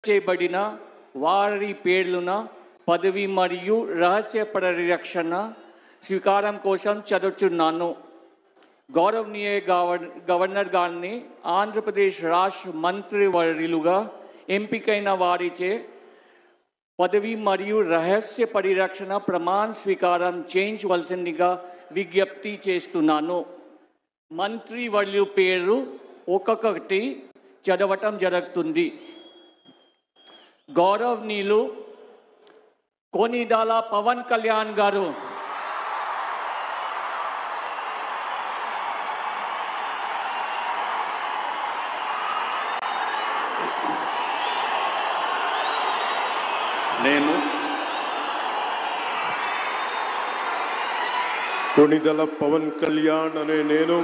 చేయబడిన వారి పేర్లున పదవి మరియు రహస్య పరిరక్షణ స్వీకారం కోసం చదువుతున్నాను. గౌరవనీయ గవర్నర్ గారిని ఆంధ్రప్రదేశ్ రాష్ట్ర మంత్రివర్యులుగా ఎంపికైన వారిచే పదవి మరియు రహస్య పరిరక్షణ ప్రమాణ స్వీకారం చేయించవలసిందిగా విజ్ఞప్తి చేస్తున్నాను. మంత్రివర్యుల పేరు ఒక్కొక్కటి చదవటం జరుగుతుంది. గౌరవనీయులు కొనిదెల పవన్ కళ్యాణ్ గారు, నేను కొనిదెల పవన్ కళ్యాణ్ అనే నేను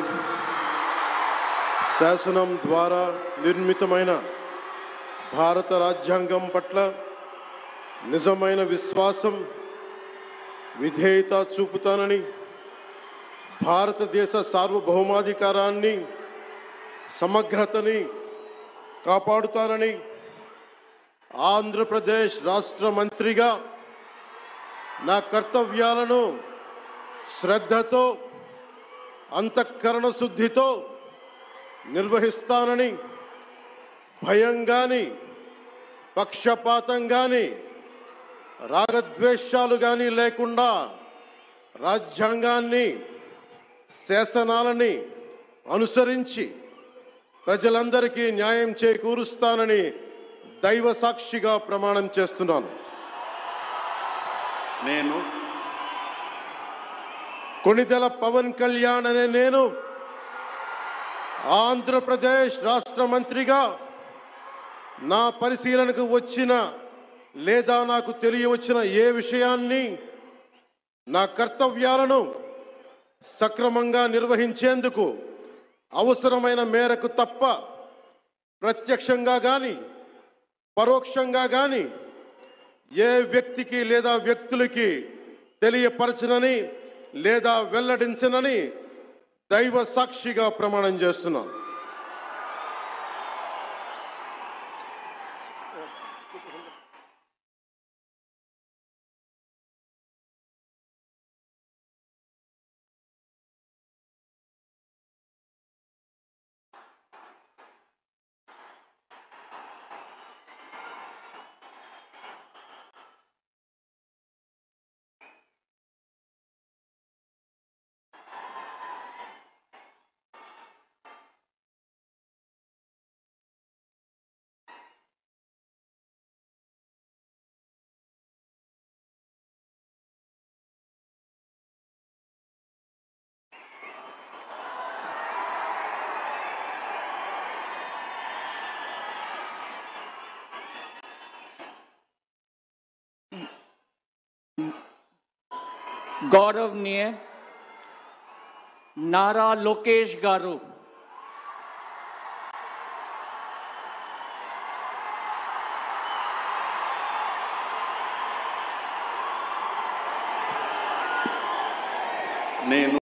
శాసనం ద్వారా నిర్మితమైన భారత రాజ్యాంగం పట్ల నిజమైన విశ్వాసం, విధేయత చూపుతానని, భారతదేశ సార్వభౌమాధికారాన్ని, సమగ్రతని కాపాడుతానని, ఆంధ్రప్రదేశ్ రాష్ట్ర మంత్రిగా నా కర్తవ్యాలను శ్రద్ధతో, అంతఃకరణ శుద్ధితో నిర్వహిస్తానని, భయం కానీ, పక్షపాతం కానీ, రాగద్వేషాలు కానీ లేకుండా రాజ్యాంగాన్ని, శాసనాలని అనుసరించి ప్రజలందరికీ న్యాయం చేకూరుస్తానని దైవ సాక్షిగా ప్రమాణం చేస్తున్నాను. నేను కొనిదెల పవన్ కళ్యాణ్ అనే నేను ఆంధ్రప్రదేశ్ రాష్ట్ర మంత్రిగా నా పరిశీలనకు వచ్చిన లేదా నాకు తెలియవచ్చిన ఏ విషయాన్ని, నా కర్తవ్యాలను సక్రమంగా నిర్వహించేందుకు అవసరమైన మేరకు తప్ప ప్రత్యక్షంగా కానీ పరోక్షంగా కానీ ఏ వ్యక్తికి లేదా వ్యక్తులకి తెలియపరచనని లేదా వెల్లడించనని దైవ సాక్షిగా ప్రమాణం చేస్తున్నాను. గౌరవనీయ నారా లోకేష్ గారు, నేను